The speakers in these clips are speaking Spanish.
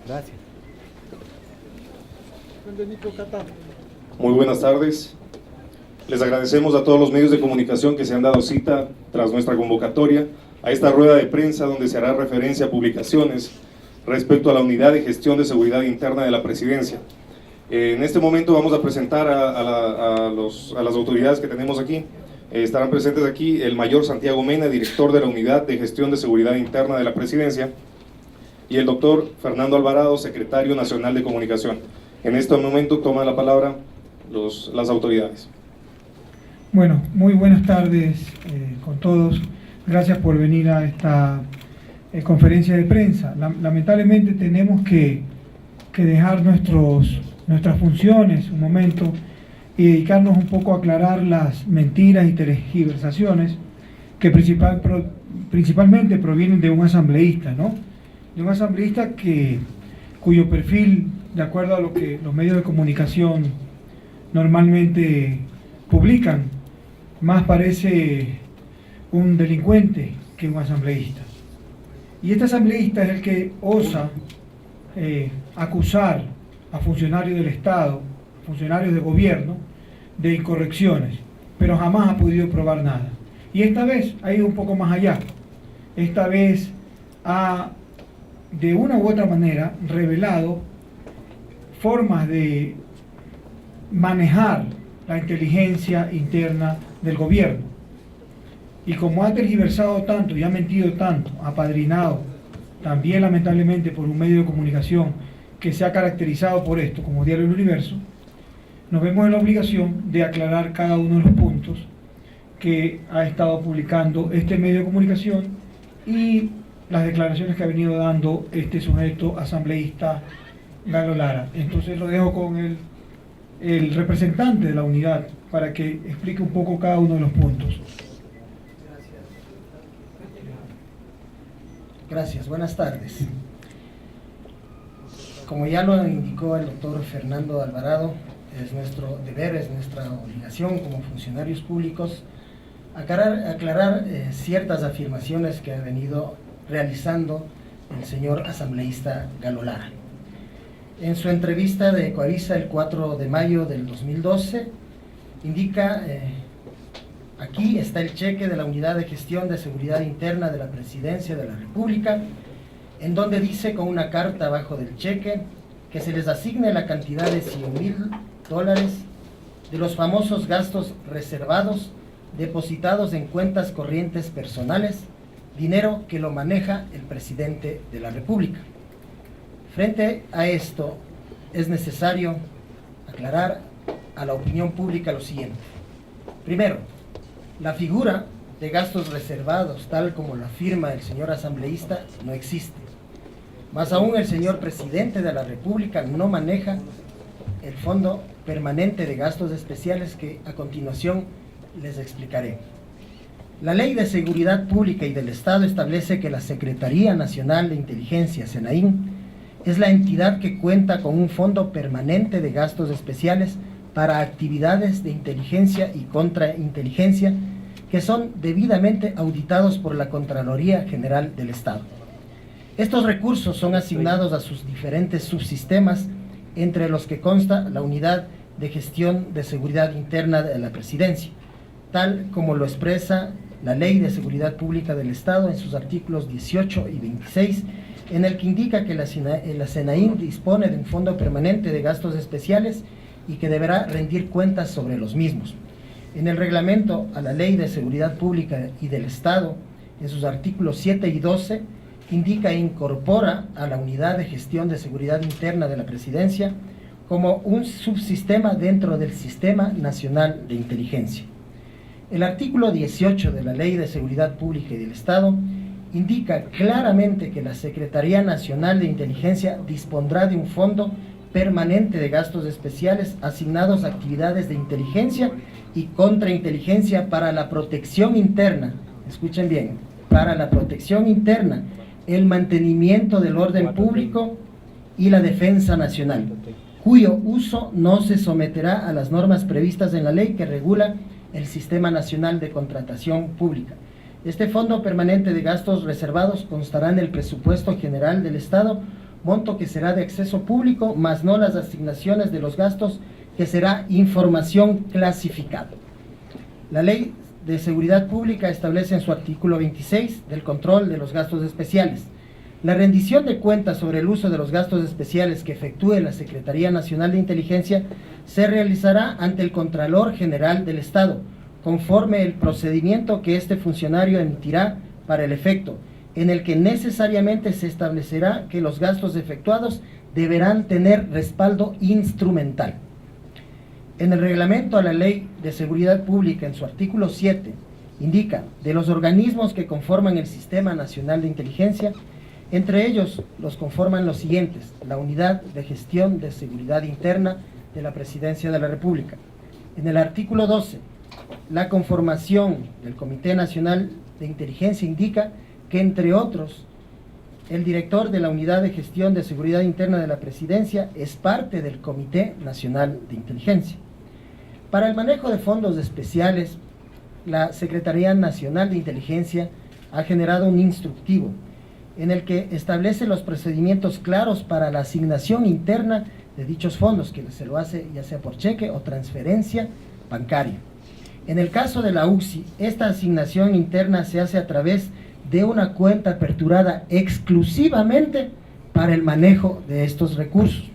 Gracias. Muy buenas tardes. Les agradecemos a todos los medios de comunicación que se han dado cita tras nuestra convocatoria a esta rueda de prensa donde se hará referencia a publicaciones respecto a la Unidad de Gestión de Seguridad Interna de la Presidencia. En este momento vamos a presentar a las autoridades que tenemos aquí. Estarán presentes aquí el mayor Santiago Mena, director de la Unidad de Gestión de Seguridad Interna de la Presidencia, y el doctor Fernando Alvarado, secretario nacional de Comunicación. En este momento toman la palabra las autoridades. Bueno, muy buenas tardes con todos. Gracias por venir a esta conferencia de prensa. Lamentablemente tenemos que dejar nuestras funciones un momento y dedicarnos un poco a aclarar las mentiras y tergiversaciones que principalmente provienen de un asambleísta, ¿no? De un asambleísta cuyo perfil, de acuerdo a lo que los medios de comunicación normalmente publican, más parece un delincuente que un asambleísta. Y este asambleísta es el que osa acusar a funcionarios del Estado, funcionarios de gobierno, de incorrecciones, pero jamás ha podido probar nada. Y esta vez ha ido un poco más allá. Esta vez ha, de una u otra manera, revelado formas de manejar la inteligencia interna del gobierno. Y como ha tergiversado tanto y ha mentido tanto, apadrinado también lamentablemente por un medio de comunicación que se ha caracterizado por esto, como Diario del Universo, nos vemos en la obligación de aclarar cada uno de los puntos que ha estado publicando este medio de comunicación y las declaraciones que ha venido dando este sujeto asambleísta Galo Lara. Entonces lo dejo con el representante de la unidad para que explique un poco cada uno de los puntos. Gracias, buenas tardes. Como ya lo indicó el doctor Fernando Alvarado, es nuestro deber, es nuestra obligación como funcionarios públicos aclarar ciertas afirmaciones que ha venido realizando el señor asambleísta Galo Lara. En su entrevista de Coavisa el 4 de mayo del 2012, indica, aquí está el cheque de la Unidad de Gestión de Seguridad Interna de la Presidencia de la República, en donde dice con una carta abajo del cheque que se les asigne la cantidad de $100,000 de los famosos gastos reservados depositados en cuentas corrientes personales, dinero que lo maneja el presidente de la República. Frente a esto, es necesario aclarar a la opinión pública lo siguiente. Primero, la figura de gastos reservados, tal como la firma el señor asambleísta, no existe. Más aún, el señor presidente de la República no maneja el Fondo Permanente de Gastos Especiales que a continuación les explicaré. La Ley de Seguridad Pública y del Estado establece que la Secretaría Nacional de Inteligencia, SENAIN, es la entidad que cuenta con un fondo permanente de gastos especiales para actividades de inteligencia y contrainteligencia que son debidamente auditados por la Contraloría General del Estado. Estos recursos son asignados a sus diferentes subsistemas, entre los que consta la Unidad de Gestión de Seguridad Interna de la Presidencia, tal como lo expresa la Ley de Seguridad Pública del Estado en sus artículos 18 y 26, en el que indica que la SENAIN dispone de un fondo permanente de gastos especiales y que deberá rendir cuentas sobre los mismos. En el reglamento a la Ley de Seguridad Pública y del Estado, en sus artículos 7 y 12, indica e incorpora a la Unidad de Gestión de Seguridad Interna de la Presidencia como un subsistema dentro del Sistema Nacional de Inteligencia. El artículo 18 de la Ley de Seguridad Pública y del Estado indica claramente que la Secretaría Nacional de Inteligencia dispondrá de un fondo permanente de gastos especiales asignados a actividades de inteligencia y contrainteligencia para la protección interna, escuchen bien, para la protección interna, el mantenimiento del orden público y la defensa nacional, cuyo uso no se someterá a las normas previstas en la ley que regula el Sistema Nacional de Contratación Pública. Este fondo permanente de gastos reservados constará en el presupuesto general del Estado monto que será de acceso público, más no las asignaciones de los gastos, que será información clasificada. La Ley de Seguridad Pública establece en su artículo 26 del control de los gastos especiales. La rendición de cuentas sobre el uso de los gastos especiales que efectúe la Secretaría Nacional de Inteligencia se realizará ante el Contralor General del Estado, conforme el procedimiento que este funcionario emitirá para el efecto, en el que necesariamente se establecerá que los gastos efectuados deberán tener respaldo instrumental. En el reglamento a la Ley de Seguridad Pública, en su artículo 7, indica de los organismos que conforman el Sistema Nacional de Inteligencia, entre ellos los conforman los siguientes: la Unidad de Gestión de Seguridad Interna de la Presidencia de la República. En el artículo 12, la conformación del Comité Nacional de Inteligencia indica que, entre otros, el director de la Unidad de Gestión de Seguridad Interna de la Presidencia es parte del Comité Nacional de Inteligencia. Para el manejo de fondos especiales, la Secretaría Nacional de Inteligencia ha generado un instructivo en el que establece los procedimientos claros para la asignación interna de dichos fondos, que se lo hace ya sea por cheque o transferencia bancaria. En el caso de la UCSI, esta asignación interna se hace a través de una cuenta aperturada exclusivamente para el manejo de estos recursos.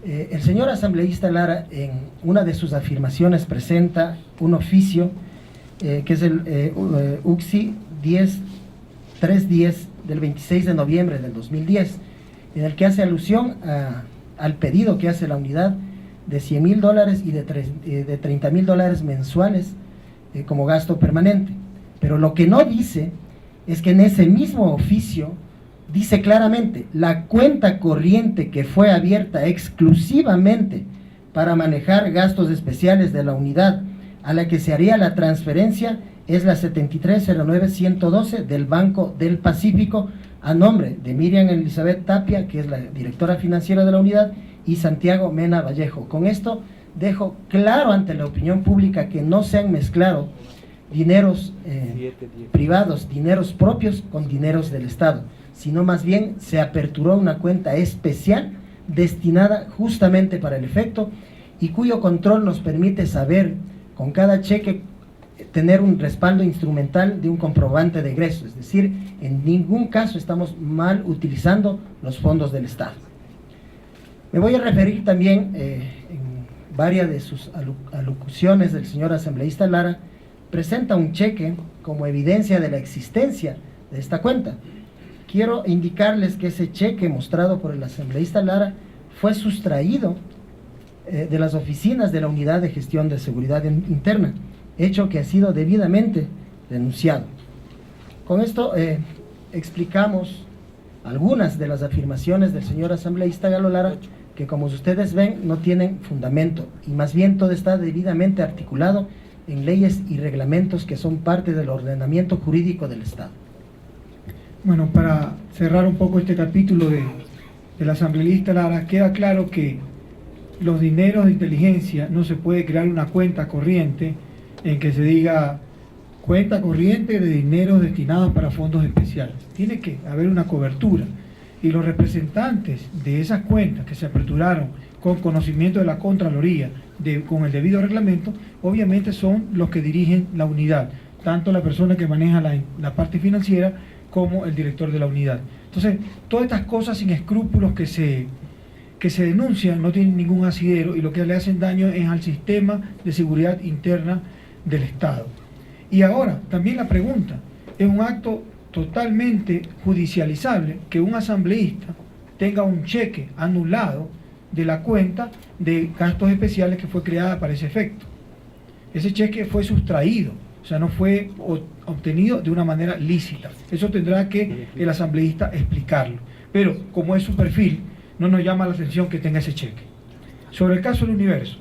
El señor asambleísta Lara, en una de sus afirmaciones, presenta un oficio que es el UCSI 310 del 26 de noviembre del 2010, en el que hace alusión al pedido que hace la unidad de $100,000 y de $30,000 mensuales como gasto permanente. Pero lo que no dice es que en ese mismo oficio dice claramente: la cuenta corriente que fue abierta exclusivamente para manejar gastos especiales de la unidad a la que se haría la transferencia es la 7309-112 del Banco del Pacífico, a nombre de Miriam Elizabeth Tapia, que es la directora financiera de la unidad, y Santiago Mena Vallejo. Con esto dejo claro ante la opinión pública que no se han mezclado dineros privados, dineros propios con dineros del Estado, sino más bien se aperturó una cuenta especial destinada justamente para el efecto, y cuyo control nos permite saber con cada cheque tener un respaldo instrumental de un comprobante de egreso. Es decir, en ningún caso estamos mal utilizando los fondos del Estado. Me voy a referir también en varias de sus alocuciones del señor asambleísta Lara. Presenta un cheque como evidencia de la existencia de esta cuenta. Quiero indicarles que ese cheque mostrado por el asambleísta Lara fue sustraído de las oficinas de la Unidad de Gestión de Seguridad Interna, hecho que ha sido debidamente denunciado. Con esto explicamos algunas de las afirmaciones del señor asambleísta Galo Lara, que, como ustedes ven, no tienen fundamento, y más bien todo está debidamente articulado en leyes y reglamentos que son parte del ordenamiento jurídico del Estado. Bueno, para cerrar un poco este capítulo del asambleísta Lara, queda claro que los dineros de inteligencia no se puede crear una cuenta corriente en que se diga cuenta corriente de dinero destinados para fondos especiales. Tiene que haber una cobertura, y los representantes de esas cuentas que se aperturaron con conocimiento de la Contraloría, con el debido reglamento, obviamente son los que dirigen la unidad, tanto la persona que maneja la parte financiera como el director de la unidad. Entonces, todas estas cosas sin escrúpulos que se denuncian no tienen ningún asidero, y lo que le hacen daño es al sistema de seguridad interna del Estado. Y ahora, también la pregunta: es un acto totalmente judicializable que un asambleísta tenga un cheque anulado de la cuenta de gastos especiales que fue creada para ese efecto. Ese cheque fue sustraído, o sea, no fue obtenido de una manera lícita. Eso tendrá que el asambleísta explicarlo. Pero, como es su perfil, no nos llama la atención que tenga ese cheque. Sobre el caso del Universo.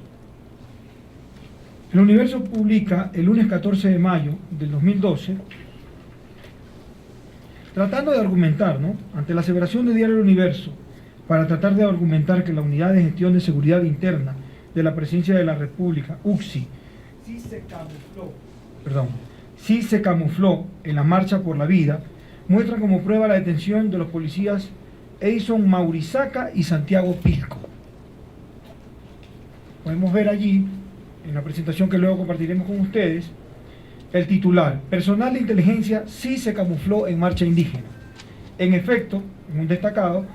El Universo publica el lunes 14 de mayo del 2012, tratando de argumentar, ante la aseveración de Diario El Universo, para tratar de argumentar que la Unidad de Gestión de Seguridad Interna de la Presidencia de la República, UCSI, sí se camufló en la Marcha por la Vida, muestra como prueba la detención de los policías Edison Maurizaca y Santiago Pilco. Podemos ver allí, en la presentación que luego compartiremos con ustedes, el titular: personal de inteligencia sí se camufló en marcha indígena. En efecto, en un destacado,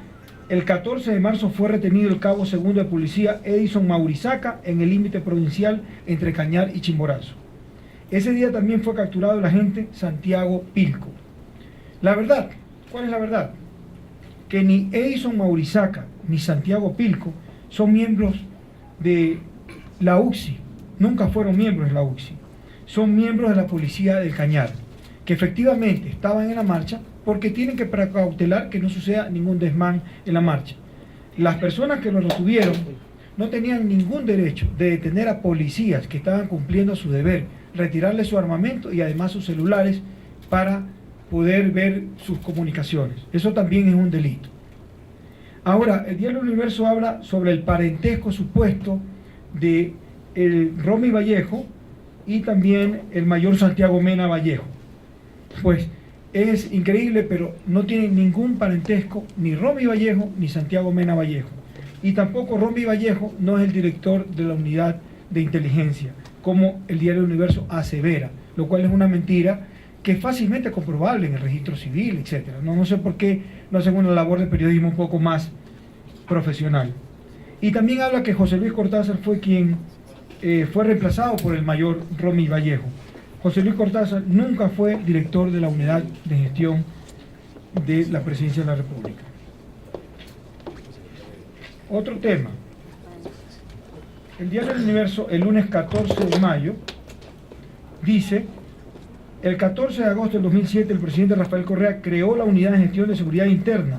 el 14 de marzo fue retenido el cabo segundo de policía Edison Maurizaca en el límite provincial entre Cañar y Chimborazo. Ese día también fue capturado el agente Santiago Pilco. La verdad, ¿cuál es la verdad? Que ni Edison Maurizaca ni Santiago Pilco son miembros de la UCSI, nunca fueron miembros de la UCSI, son miembros de la policía del Cañar, que efectivamente estaban en la marcha porque tienen que precautelar que no suceda ningún desmán en la marcha. Las personas que los retuvieron no tenían ningún derecho de detener a policías que estaban cumpliendo su deber, retirarles su armamento y además sus celulares para poder ver sus comunicaciones. Eso también es un delito. Ahora, el diario Universo habla sobre el parentesco supuesto de el Romy Vallejo y también el mayor Santiago Mena Vallejo. Pues es increíble, pero no tienen ningún parentesco ni Romy Vallejo ni Santiago Mena Vallejo. Y tampoco Romy Vallejo no es el director de la unidad de inteligencia, como el diario Universo asevera, lo cual es una mentira que es fácilmente comprobable en el registro civil, etc. No sé por qué no hacen una labor de periodismo un poco más profesional. Y también habla que José Luis Cortázar fue quien fue reemplazado por el mayor Romy Vallejo. José Luis Cortázar nunca fue director de la unidad de gestión de la Presidencia de la República. Otro tema. El diario El Universo, el lunes 14 de mayo, dice: el 14 de agosto del 2007, el presidente Rafael Correa creó la Unidad de Gestión de Seguridad Interna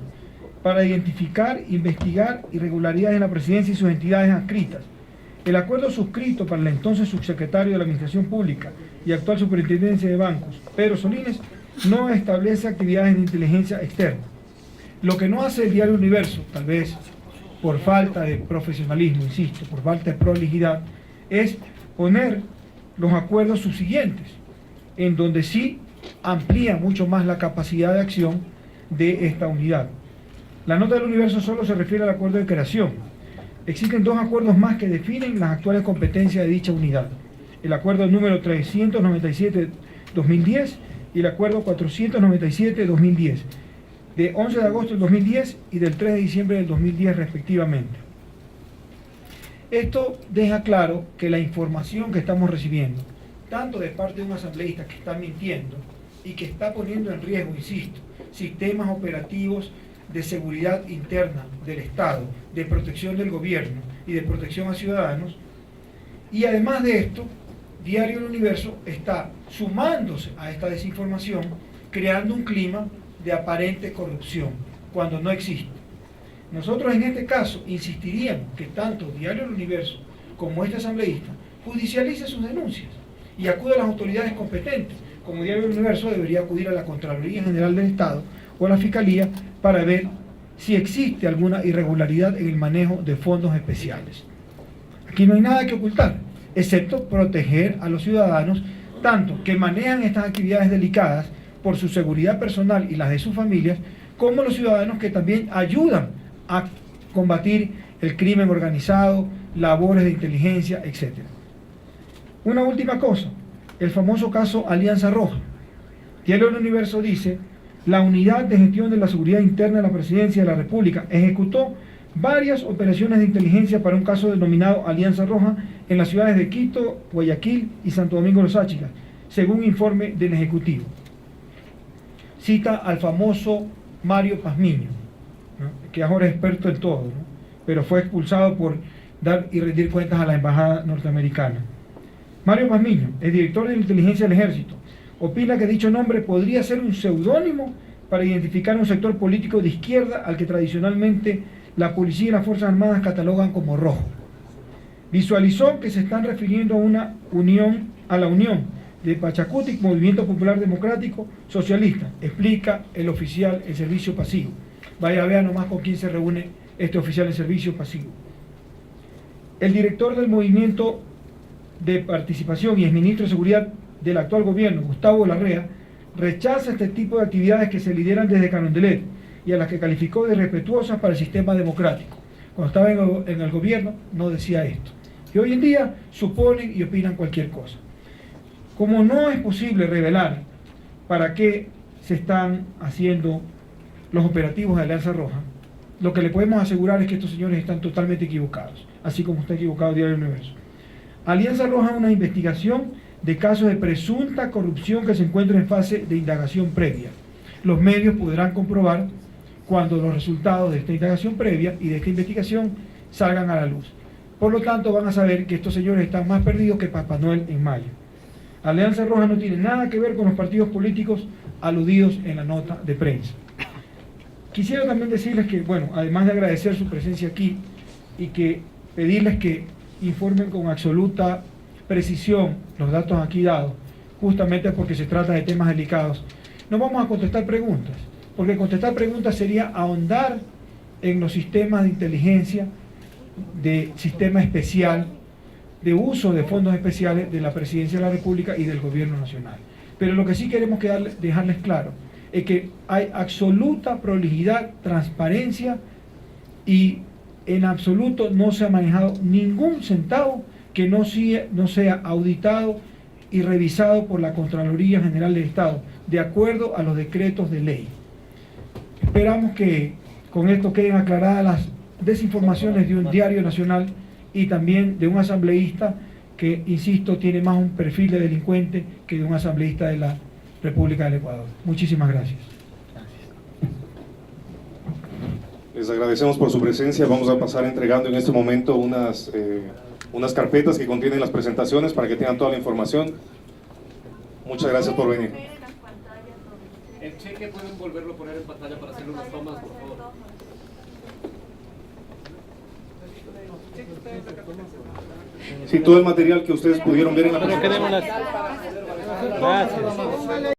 para identificar, investigar irregularidades en la presidencia y sus entidades adscritas. El acuerdo suscrito para el entonces subsecretario de la Administración Pública y actual Superintendencia de Bancos, Pedro Solines, no establece actividades de inteligencia externa. Lo que no hace el diario Universo, tal vez por falta de profesionalismo, insisto, por falta de prolijidad, es poner los acuerdos subsiguientes, en donde sí amplía mucho más la capacidad de acción de esta unidad. La nota del Universo solo se refiere al acuerdo de creación. Existen dos acuerdos más que definen las actuales competencias de dicha unidad: el acuerdo número 397-2010 y el acuerdo 497-2010, de 11 de agosto del 2010 y del 3 de diciembre del 2010 respectivamente. Esto deja claro que la información que estamos recibiendo, tanto de parte de un asambleísta que está mintiendo y que está poniendo en riesgo, insisto, sistemas operativos de seguridad interna del Estado, de protección del gobierno y de protección a ciudadanos, y además de esto, Diario El Universo está sumándose a esta desinformación, creando un clima de aparente corrupción, cuando no existe. Nosotros en este caso insistiríamos que tanto Diario El Universo como este asambleísta judicialice sus denuncias y acude a las autoridades competentes, como Diario El Universo debería acudir a la Contraloría General del Estado o a la Fiscalía para ver si existe alguna irregularidad en el manejo de fondos especiales. Aquí no hay nada que ocultar, excepto proteger a los ciudadanos, tanto que manejan estas actividades delicadas por su seguridad personal y las de sus familias, como los ciudadanos que también ayudan a combatir el crimen organizado, labores de inteligencia, etc. Una última cosa, el famoso caso Alianza Roja. Diario El Universo dice: la Unidad de Gestión de la Seguridad Interna de la Presidencia de la República ejecutó varias operaciones de inteligencia para un caso denominado Alianza Roja en las ciudades de Quito, Guayaquil y Santo Domingo de los Áchilas, según informe del Ejecutivo. Cita al famoso Mario Pazmiño, ¿no?, que ahora es experto en todo, ¿no?, pero fue expulsado por dar y rendir cuentas a la embajada norteamericana. Mario Pazmiño es director de la inteligencia del Ejército. Opina que dicho nombre podría ser un seudónimo para identificar un sector político de izquierda al que tradicionalmente la policía y las Fuerzas Armadas catalogan como rojo. Visualizó que se están refiriendo a la unión de Pachacutic, Movimiento Popular Democrático Socialista, explica el oficial en servicio pasivo. Vaya, vea nomás con quién se reúne este oficial en servicio pasivo. El director del Movimiento de Participación y exministro de Seguridad del actual gobierno, Gustavo Larrea, rechaza este tipo de actividades que se lideran desde Carondelet y a las que calificó de irrespetuosas para el sistema democrático. Cuando estaba en el gobierno no decía esto. Y hoy en día suponen y opinan cualquier cosa. Como no es posible revelar para qué se están haciendo los operativos de Alianza Roja, lo que le podemos asegurar es que estos señores están totalmente equivocados, así como está equivocado Diario Universo. Alianza Roja es una investigación de casos de presunta corrupción que se encuentra en fase de indagación previa. Los medios podrán comprobar cuando los resultados de esta indagación previa y de esta investigación salgan a la luz. Por lo tanto, van a saber que estos señores están más perdidos que Papá Noel en mayo. Alianza Roja no tiene nada que ver con los partidos políticos aludidos en la nota de prensa. Quisiera también decirles que, bueno, además de agradecer su presencia aquí y que pedirles que informen con absoluta precisión los datos aquí dados, justamente porque se trata de temas delicados, no vamos a contestar preguntas, porque contestar preguntas sería ahondar en los sistemas de inteligencia, de sistema especial, de uso de fondos especiales de la Presidencia de la República y del Gobierno Nacional. Pero lo que sí queremos dejarles claro es que hay absoluta prolijidad, transparencia y en absoluto no se ha manejado ningún centavo que no sea auditado y revisado por la Contraloría General del Estado, de acuerdo a los decretos de ley. Esperamos que con esto queden aclaradas las desinformaciones de un diario nacional y también de un asambleísta que, insisto, tiene más un perfil de delincuente que de un asambleísta de la República del Ecuador. Muchísimas gracias. Les agradecemos por su presencia. Vamos a pasar entregando en este momento unas carpetas que contienen las presentaciones para que tengan toda la información. Muchas gracias por venir. El cheque pueden volverlo a poner en pantalla para hacer unas tomas, por favor. Sí, todo el material que ustedes pudieron ver en la presentación. Gracias.